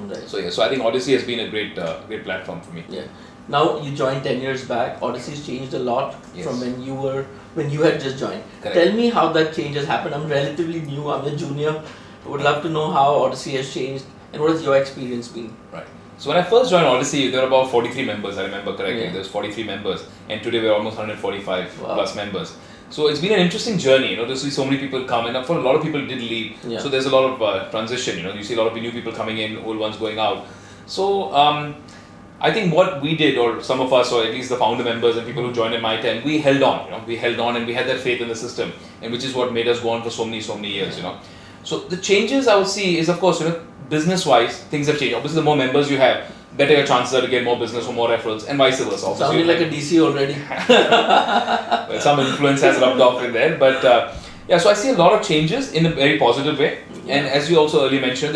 Right. So I think Odyssey has been a great platform for me. Yeah. Now you joined 10 years back. Odyssey's changed a lot from when you had just joined. Correct. Tell me how that change has happened. I'm relatively new. I'm a junior. I would love to know how Odyssey has changed and what has your experience been. Right. So when I first joined Odyssey, there were about 43 members, I remember correctly. Yeah. There was 43 members, and today we're almost 145 Wow. plus members. So it's been an interesting journey, to see so many people come, and for a lot of people did leave. Yeah. So there's a lot of transition, you see a lot of new people coming in, old ones going out. So I think what we did, or some of us, or at least the founder members and people who joined in my time, we held on, we held on and we had that faith in the system, and which is what made us go on for so many years, So the changes I would see is, of course, business-wise, things have changed. Obviously, the more members you have, better your chances are to get more business or more referrals, and vice versa. Sounding like a DC already. Well, some influence has rubbed off in there, but so I see a lot of changes in a very positive way. Yeah. And as you also earlier mentioned,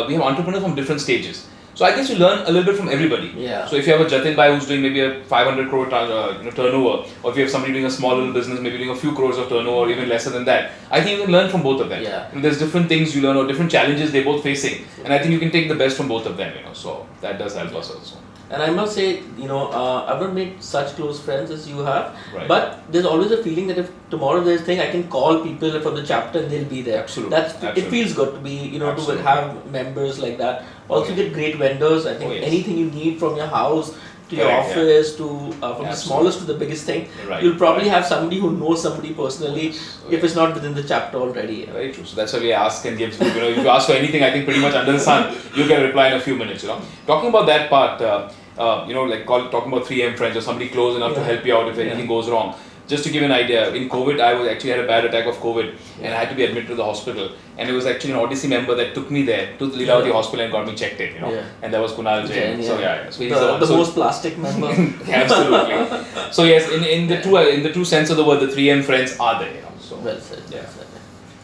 we have entrepreneurs from different stages. So I guess you learn a little bit from everybody. Yeah. So if you have a Jatin Bhai who's doing maybe a 500 crore turnover, or if you have somebody doing a small little business, maybe doing a few crores of turnover, or even lesser than that, I think you can learn from both of them. Yeah. There's different things you learn, or different challenges they're both facing, and I think you can take the best from both of them. So that does help us also. And I must say, I've not made such close friends as you have, Right. but there's always a feeling that if tomorrow there's a thing, I can call people from the chapter and they'll be there. Absolutely. It feels good to be, to Absolutely. have members like that. Also, Okay. get great vendors. I think Oh, yes. anything you need from your house to your Correct, office to from the Absolutely. smallest to the biggest thing, Right, you'll probably right. have somebody who knows somebody personally if it's not within the chapter already. Very true. So that's why we ask and give. If you ask for anything, I think pretty much under the sun, you'll get a reply in a few minutes. Talking about that part, talking about 3M friends or somebody close enough to help you out if anything goes wrong. Just to give you an idea, in COVID, I actually had a bad attack of COVID and I had to be admitted to the hospital. And it was actually an Odyssey member that took me there to the Leelavati hospital and got me checked in, Yeah. And that was Kunal Jain. So So he's the most plastic member. Absolutely. So yes, in the true sense of the word, the 3M friends are there. So Well said. Yeah. Well said.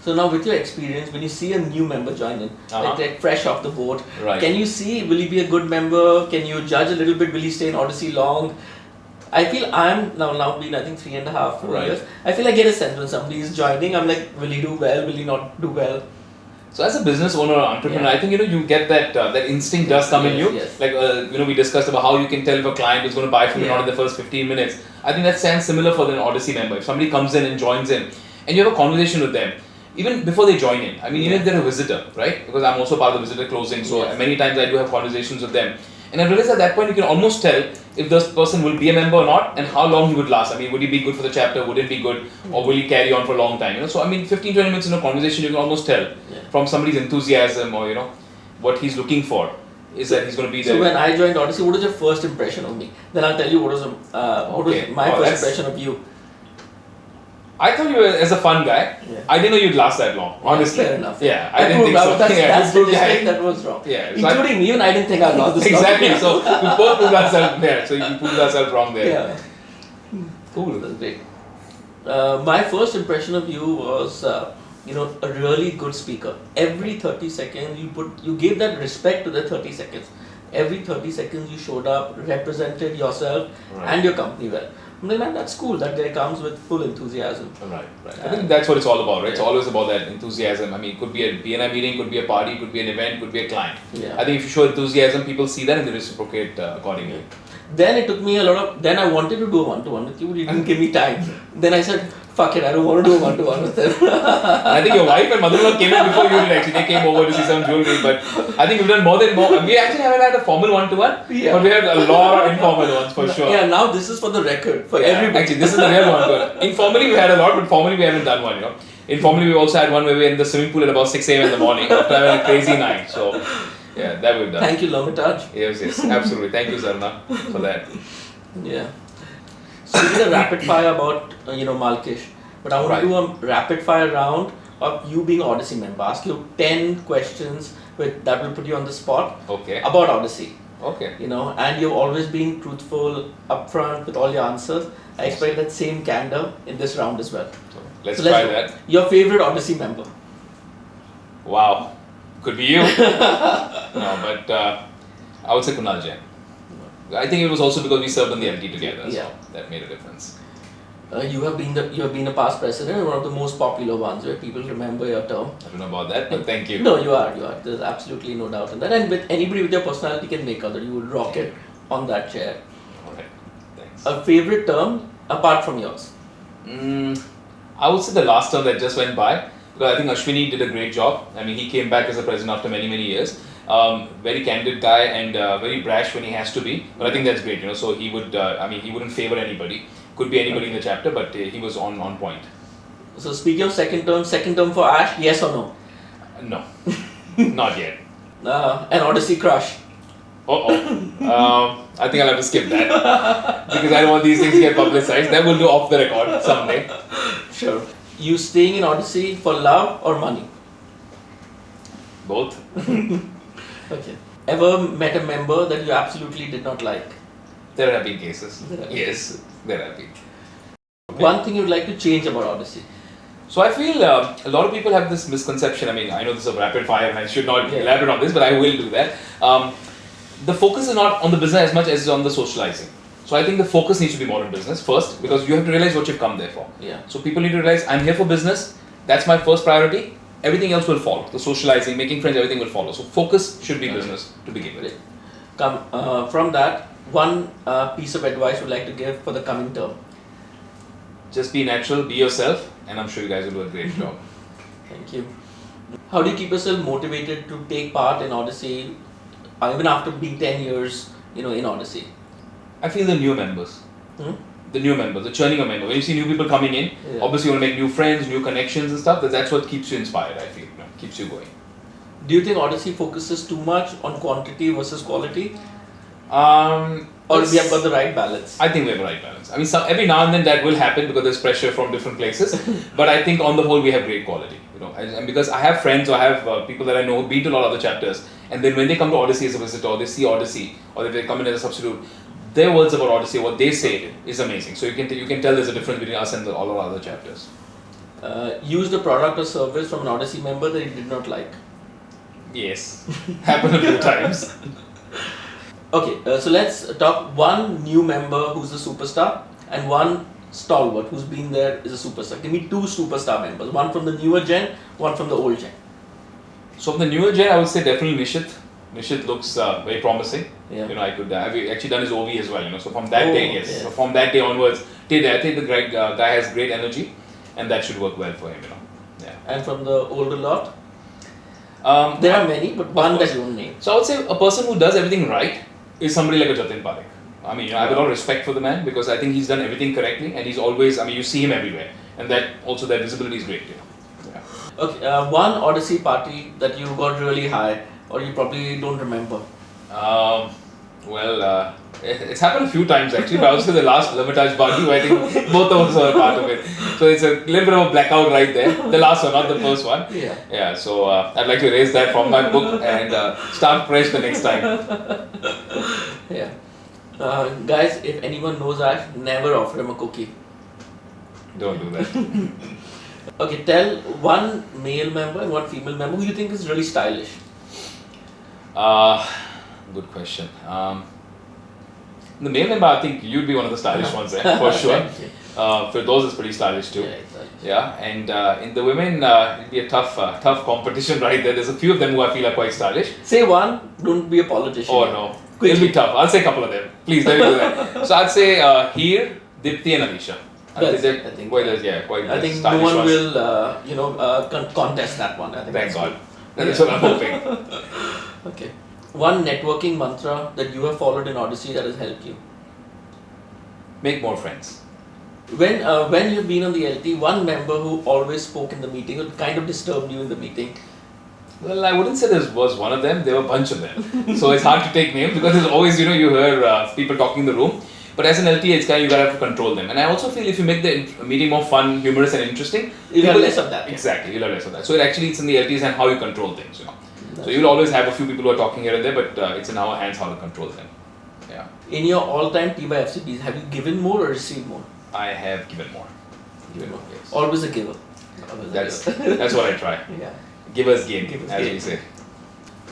So now with your experience, when you see a new member join in, like fresh off the boat, Right. can you see, will he be a good member? Can you judge a little bit, will he stay in Odyssey long? I feel I'm now been, I think, 3.5, 4 Right. years. I feel I get a sense when somebody is joining, I'm like, will he do well, will he not do well? So as a business owner or entrepreneur, I think you get that instinct does come in you. Yes. Like we discussed about how you can tell if a client is going to buy from you not in the first 15 minutes. I think that stands similar for an Odyssey member. If somebody comes in and joins in, and you have a conversation with them, even before they join in. I mean, even if they're a visitor, right? Because I'm also part of the visitor closing, so many times I do have conversations with them. And I realized at that point you can almost tell if this person will be a member or not and how long he would last. I mean, would he be good for the chapter, would it be good, or will he carry on for a long time? So I mean, 15-20 minutes in a conversation you can almost tell from somebody's enthusiasm or what he's looking for is that he's going to be there. So when I joined Odyssey, what was your first impression of me? Then I'll tell you what was my first impression of you. I thought you were as a fun guy. Yeah. I didn't know you'd last that long, honestly. Fair enough. Yeah, I didn't think so. That's the you proved mistake that was wrong. Yeah, so Including me, even I didn't think I'd last this exactly. long. So we both proved ourselves there. So you proved ourselves wrong there. Yeah. Cool. That's great. My first impression of you was, a really good speaker. Every 30 seconds, you gave that respect to the 30 seconds. Every 30 seconds you showed up, represented yourself and your company well. I'm like, man, that's cool. That guy comes with full enthusiasm. Right. I think that's what it's all about, right? It's always about that enthusiasm. I mean, it could be a BNI meeting, could be a party, could be an event, could be a client. Yeah. I think if you show enthusiasm, people see that and they reciprocate accordingly. Then it took me then I wanted to do a one-to-one with you, but you didn't give me time. Then I said, fuck it, I don't want to do a one-to-one with them. And I think your wife and mother-in-law came in before you did actually. They came over to see some jewelry, but I think we've done more. We actually haven't had a formal one-to-one, but we had a lot of informal ones for sure. Yeah, now this is for the record, for everybody. Actually, this is the real one-to-one. Informally, we had a lot, but formally, we haven't done one, Informally, we also had one where we were in the swimming pool at about 6 a.m. in the morning after having a crazy night. So, yeah, that we've done. Thank you, Lamitaj. Yes, absolutely. Thank you, Zarna, for that. Yeah. So we did a rapid fire about, Malkish. But I want to do a rapid fire round of you being Odyssey member. Ask you 10 questions that will put you on the spot about Odyssey. Okay. And you've always been truthful, upfront with all your answers. I expect that same candor in this round as well. Let's try that. Your favorite Odyssey member? Wow. Could be you. No, but I would say Kunal Jain. I think it was also because we served on the LT together, Yeah. so that made a difference. You have been a past president and one of the most popular ones where people remember your term. I don't know about that, but thank you. No, you are. There's absolutely no doubt in that. And with anybody with your personality can make out that you would rock it on that chair. Alright, thanks. A favorite term apart from yours? I would say the last term that just went by, because I think Ashwini did a great job. I mean, he came back as a president after many, many years. Very candid guy and very brash when he has to be. But I think that's great, So he would, he wouldn't favor anybody. Could be anybody in the chapter, but he was on point. So speaking of second term for Ash, yes or no? No, not yet. An Odyssey crush. I think I'll have to skip that because I don't want these things to get publicized. That we'll do off the record someday. Sure. You staying in Odyssey for love or money? Both. Okay. Ever met a member that you absolutely did not like? There have been cases. Yes, there have been. Okay. One thing you'd like to change about Odyssey? So I feel a lot of people have this misconception. I mean, I know this is a rapid fire and I should not elaborate on this, but I will do that. The focus is not on the business as much as on the socializing. So I think the focus needs to be more on business first, because you have to realize what you've come there for. Yeah. So people need to realize I'm here for business. That's my first priority. Everything else will follow. The socializing, making friends, everything will follow. So focus should be business to begin with. From that, one piece of advice you'd like to give for the coming term? Just be natural, be yourself, and I'm sure you guys will do a great job. Thank you. How do you keep yourself motivated to take part in Odyssey, even after being 10 years, in Odyssey? I feel the new members. The new members, the churning of members. When you see new people coming in, obviously you want to make new friends, new connections and stuff. That's what keeps you inspired, I feel. Keeps you going. Do you think Odyssey focuses too much on quantity versus quality? Or we have got the right balance? I think we have the right balance. I mean, every now and then that will happen because there's pressure from different places. But I think on the whole we have great quality. And because I have friends or I have people that I know who've been to a lot of other chapters, and then when they come to Odyssey as a visitor, or they see Odyssey, or if they come in as a substitute, their words about Odyssey, what they say is amazing. So you can tell there's a difference between us and all our other chapters. Use the product or service from an Odyssey member that you did not like? Yes, happened a few times. Okay, so let's talk one new member who's a superstar and one stalwart who's been there is a superstar. Give me two superstar members, one from the newer gen, one from the old gen. So from the newer gen, I would say definitely Nishit. Nishit looks very promising. Yeah. I've actually done his OV as well. So from that day, yes. So from that day onwards, I think the guy has great energy, and that should work well for him. Yeah. And from the older lot, there are many, but one that you won't name. So I would say a person who does everything right is somebody like a Jatin Parekh. I mean, I have a lot of respect for the man because I think he's done everything correctly, and he's always. I mean, you see him everywhere, and that visibility is great. Yeah. Okay, one Odyssey party that you got really high, or you probably don't remember. It's happened a few times actually, but I would say the last Limitage party where I think both of us were a part of it. So it's a little bit of a blackout right there. The last one, not the first one. Yeah. Yeah, so I'd like to erase that from my book and start fresh the next time. Yeah. Guys, if anyone knows Ash, never offer him a cookie. Don't do that. Okay, tell one male member and one female member who you think is really stylish. Good question. The male member, I think you'd be one of the stylish ones there, for sure. Firdaus is pretty stylish too. Yeah, and in the women, it'd be a tough competition right there. There's a few of them who I feel are quite stylish. Say one, don't be a politician. Oh no, it'll be tough. I'll say a couple of them. Please, let me do that. So I'd say here, Dipti and Alisha. I think no one will, contest that one. I think. Thank God. That's what I'm hoping. Okay. One networking mantra that you have followed in Odyssey that has helped you. Make more friends. When you've been on the LT, one member who always spoke in the meeting, who kind of disturbed you in the meeting. Well, I wouldn't say there was one of them. There were a bunch of them. So it's hard to take names because there's always, you hear people talking in the room. But as an LT, it's you gotta have to control them. And I also feel if you make the meeting more fun, humorous, and interesting, you'll have less of that. Exactly, you'll have less of that. So it's in the LTs and how you control things. So you'll always have a few people who are talking here and there, but it's in our hands how to control them. Yeah. In your all-time T by FCBs, have you given more or received more? I have given more. Yes. Always a giver. That's what I try. Yeah. Givers gain, as we say.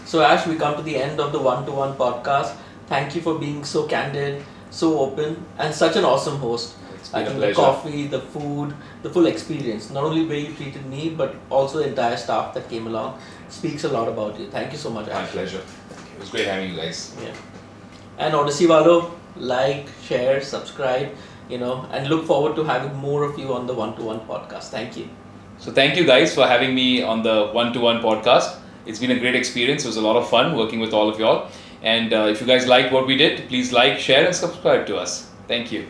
So Ash, we come to the end of the one-to-one podcast. Thank you for being so candid, so open, and such an awesome host. It's I been a think the pleasure. coffee, the food, the full experience, not only the way you treated me, but also the entire staff that came along, speaks a lot about you. Thank you so much, My Ash. pleasure. Thank you. It was great having you guys. Yeah. And Odyssey Walo, like, share, subscribe, and look forward to having more of you on the one-to-one podcast. Thank you. So thank you guys for having me on the one-to-one podcast. It's been a great experience. It was a lot of fun working with all of y'all. And if you guys liked what we did, please like, share, and subscribe to us. Thank you.